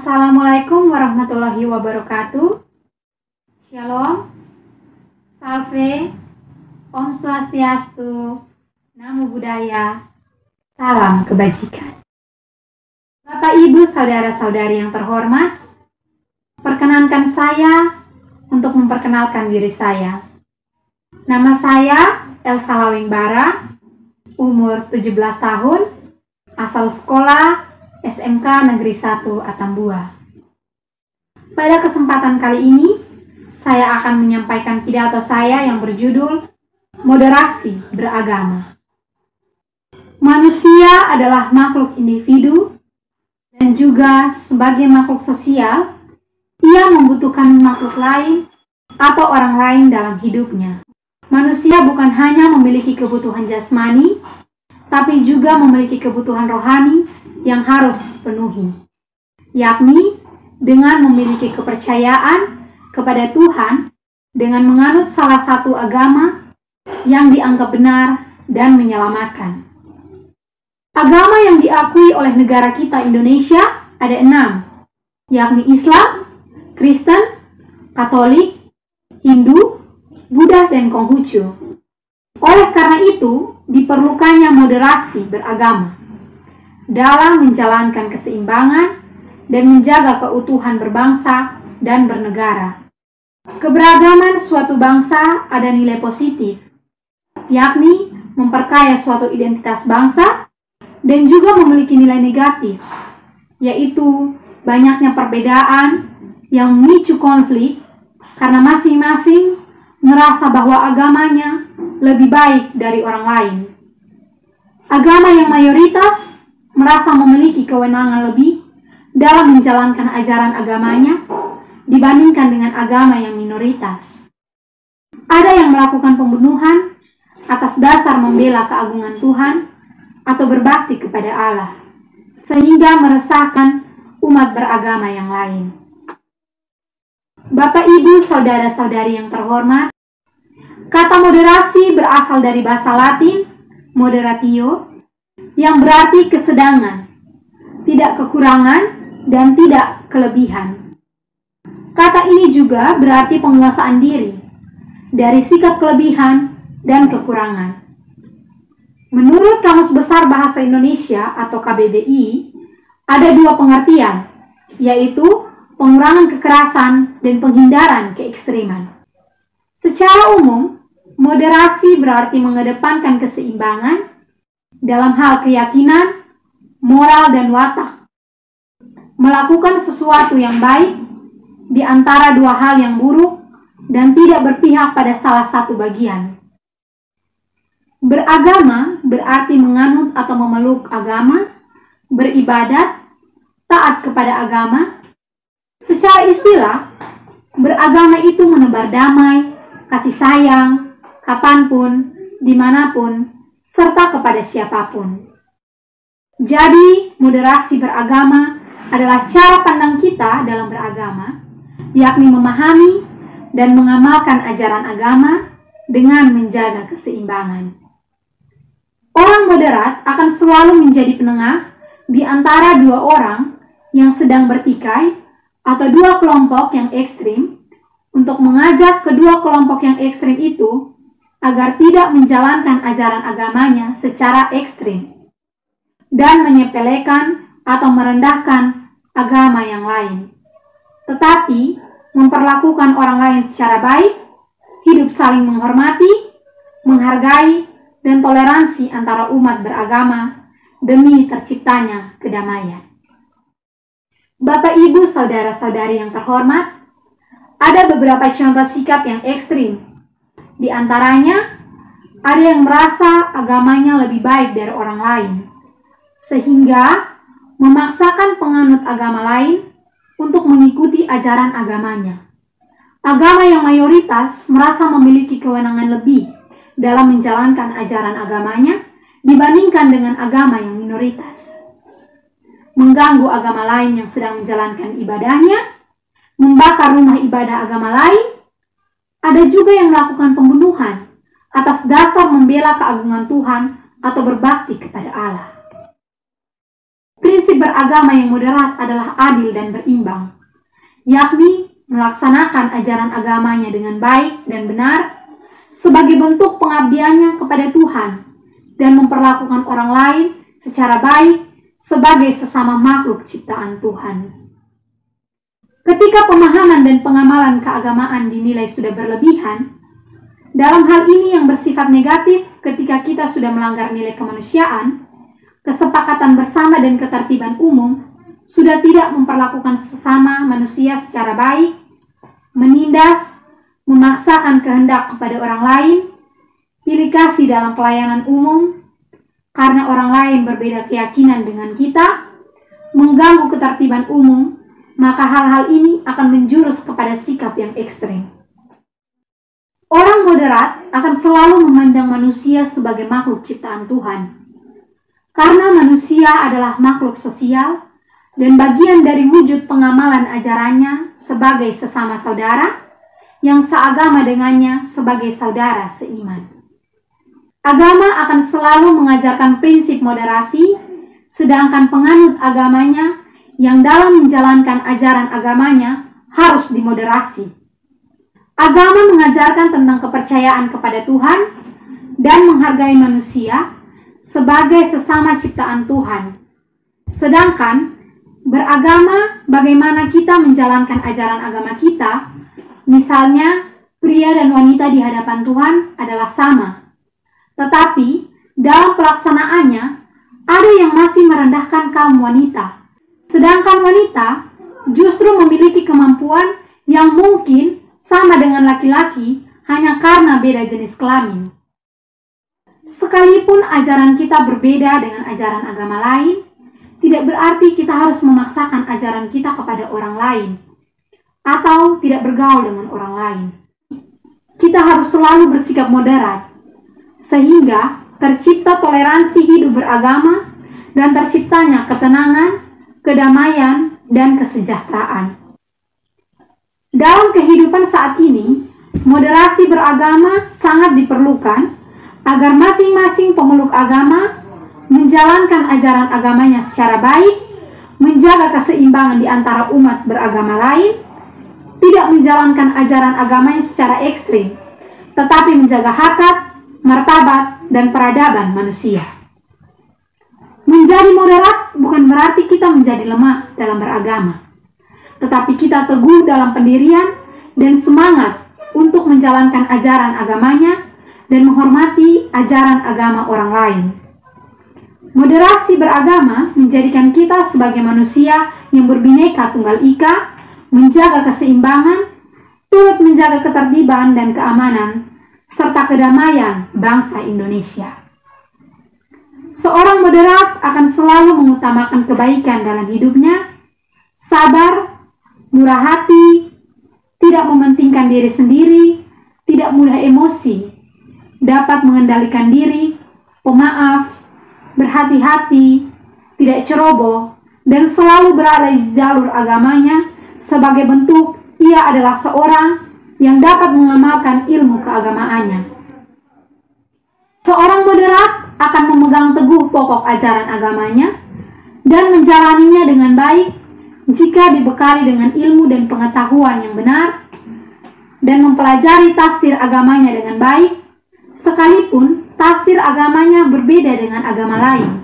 Assalamualaikum warahmatullahi wabarakatuh. Shalom, Salve, Om Swastiastu, Namo Buddhaya, salam kebajikan. Bapak, Ibu, saudara-saudari yang terhormat, perkenankan saya untuk memperkenalkan diri saya. Nama saya Elsa Lawingbara, umur 17 tahun, asal sekolah SMK Negeri 1 Atambua. Pada kesempatan kali ini, saya akan menyampaikan pidato saya yang berjudul Moderasi Beragama. Manusia adalah makhluk individu dan juga sebagai makhluk sosial, ia membutuhkan makhluk lain atau orang lain dalam hidupnya. Manusia bukan hanya memiliki kebutuhan jasmani, tapi juga memiliki kebutuhan rohani yang harus dipenuhi, yakni dengan memiliki kepercayaan kepada Tuhan dengan menganut salah satu agama yang dianggap benar dan menyelamatkan. Agama yang diakui oleh negara kita Indonesia ada 6, yakni Islam, Kristen, Katolik, Hindu, Buddha, dan Konghucu. Oleh karena itu, diperlukannya moderasi beragama dalam menjalankan keseimbangan dan menjaga keutuhan berbangsa dan bernegara. Keberagaman suatu bangsa ada nilai positif, yakni memperkaya suatu identitas bangsa, dan juga memiliki nilai negatif, yaitu banyaknya perbedaan yang memicu konflik karena masing-masing merasa bahwa agamanya lebih baik dari orang lain. Agama yang mayoritas merasa memiliki kewenangan lebih dalam menjalankan ajaran agamanya dibandingkan dengan agama yang minoritas. Ada yang melakukan pembunuhan atas dasar membela keagungan Tuhan atau berbakti kepada Allah, sehingga meresahkan umat beragama yang lain. Bapak, Ibu, saudara-saudari yang terhormat, kata moderasi berasal dari bahasa Latin moderatio, yang berarti kesedangan, tidak kekurangan, dan tidak kelebihan. Kata ini juga berarti penguasaan diri dari sikap kelebihan dan kekurangan. Menurut Kamus Besar Bahasa Indonesia atau KBBI, ada 2 pengertian, yaitu pengurangan kekerasan dan penghindaran keekstriman. Secara umum, moderasi berarti mengedepankan keseimbangan dalam hal keyakinan, moral, dan watak. Melakukan sesuatu yang baik di antara 2 hal yang buruk dan tidak berpihak pada salah satu bagian. Beragama berarti menganut atau memeluk agama, beribadat, taat kepada agama. Secara istilah, beragama itu menebar damai, kasih sayang, kapanpun, dimanapun, serta kepada siapapun. Jadi, moderasi beragama adalah cara pandang kita dalam beragama, yakni memahami dan mengamalkan ajaran agama dengan menjaga keseimbangan. Orang moderat akan selalu menjadi penengah di antara 2 orang yang sedang bertikai atau 2 kelompok yang ekstrim untuk mengajak kedua kelompok yang ekstrim itu agar tidak menjalankan ajaran agamanya secara ekstrim dan menyepelekan atau merendahkan agama yang lain, tetapi memperlakukan orang lain secara baik, hidup saling menghormati, menghargai, dan toleransi antara umat beragama demi terciptanya kedamaian. Bapak, Ibu, saudara-saudari yang terhormat, ada beberapa contoh sikap yang ekstrim. Di antaranya, ada yang merasa agamanya lebih baik dari orang lain, sehingga memaksakan penganut agama lain untuk mengikuti ajaran agamanya. Agama yang mayoritas merasa memiliki kewenangan lebih dalam menjalankan ajaran agamanya dibandingkan dengan agama yang minoritas. Mengganggu agama lain yang sedang menjalankan ibadahnya, membakar rumah ibadah agama lain. Ada juga yang melakukan pembunuhan atas dasar membela keagungan Tuhan atau berbakti kepada Allah. Prinsip prinsip beragama yang moderat adalah adil dan berimbang, yakni melaksanakan ajaran agamanya dengan baik dan benar sebagai bentuk pengabdiannya kepada Tuhan dan memperlakukan orang lain secara baik sebagai sesama makhluk ciptaan Tuhan. Ketika pemahaman dan pengamalan keagamaan dinilai sudah berlebihan, dalam hal ini yang bersifat negatif ketika kita sudah melanggar nilai kemanusiaan, kesepakatan bersama dan ketertiban umum, sudah tidak memperlakukan sesama manusia secara baik, menindas, memaksakan kehendak kepada orang lain, pilih kasih dalam pelayanan umum, karena orang lain berbeda keyakinan dengan kita, mengganggu ketertiban umum, maka hal-hal ini akan menjurus kepada sikap yang ekstrem. Orang moderat akan selalu memandang manusia sebagai makhluk ciptaan Tuhan. Karena manusia adalah makhluk sosial dan bagian dari wujud pengamalan ajarannya sebagai sesama saudara yang seagama dengannya sebagai saudara seiman. Agama akan selalu mengajarkan prinsip moderasi, sedangkan penganut agamanya yang dalam menjalankan ajaran agamanya harus dimoderasi. Agama mengajarkan tentang kepercayaan kepada Tuhan dan menghargai manusia sebagai sesama ciptaan Tuhan. Sedangkan beragama bagaimana kita menjalankan ajaran agama kita, misalnya pria dan wanita di hadapan Tuhan adalah sama. Tetapi dalam pelaksanaannya ada yang masih merendahkan kaum wanita. Sedangkan wanita justru memiliki kemampuan yang mungkin sama dengan laki-laki hanya karena beda jenis kelamin. Sekalipun ajaran kita berbeda dengan ajaran agama lain, tidak berarti kita harus memaksakan ajaran kita kepada orang lain atau tidak bergaul dengan orang lain. Kita harus selalu bersikap moderat, sehingga tercipta toleransi hidup beragama dan terciptanya ketenangan, kedamaian, dan kesejahteraan. Dalam kehidupan saat ini, moderasi beragama sangat diperlukan agar masing-masing pemeluk agama menjalankan ajaran agamanya secara baik, menjaga keseimbangan di antara umat beragama lain, tidak menjalankan ajaran agamanya secara ekstrim, tetapi menjaga harkat, martabat, dan peradaban manusia. Menjadi moderat bukan berarti kita menjadi lemah dalam beragama, tetapi kita teguh dalam pendirian dan semangat untuk menjalankan ajaran agamanya dan menghormati ajaran agama orang lain. Moderasi beragama menjadikan kita sebagai manusia yang berbineka tunggal ika, menjaga keseimbangan, turut menjaga ketertiban dan keamanan, serta kedamaian bangsa Indonesia. Seorang moderat akan selalu mengutamakan kebaikan dalam hidupnya, sabar, murah hati, tidak mementingkan diri sendiri, tidak mudah emosi, dapat mengendalikan diri, pemaaf, berhati-hati, tidak ceroboh, dan selalu berada di jalur agamanya sebagai bentuk ia adalah seorang yang dapat mengamalkan ilmu keagamaannya. Seorang moderat akan memegang teguh pokok ajaran agamanya dan menjalaninya dengan baik jika dibekali dengan ilmu dan pengetahuan yang benar dan mempelajari tafsir agamanya dengan baik, sekalipun tafsir agamanya berbeda dengan agama lain.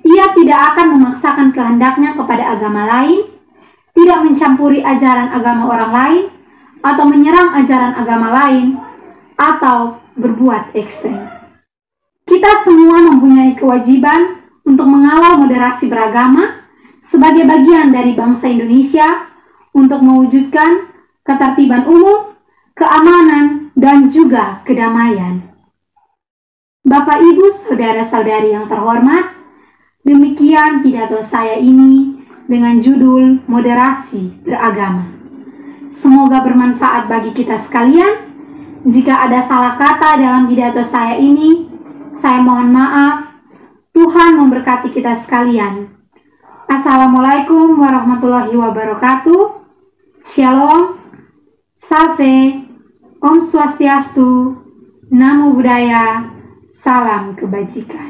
Ia tidak akan memaksakan kehendaknya kepada agama lain, tidak mencampuri ajaran agama orang lain, atau menyerang ajaran agama lain, atau berbuat ekstrem. Kita semua mempunyai kewajiban untuk mengawal moderasi beragama sebagai bagian dari bangsa Indonesia untuk mewujudkan ketertiban umum, keamanan, dan juga kedamaian. Bapak, Ibu, Saudara-saudari yang terhormat, demikian pidato saya ini dengan judul Moderasi Beragama. Semoga bermanfaat bagi kita sekalian. Jika ada salah kata dalam pidato saya ini, saya mohon maaf. Tuhan memberkati kita sekalian. Assalamualaikum warahmatullahi wabarakatuh. Shalom, Salve, Om Swastiastu, Namo Buddhaya, salam kebajikan.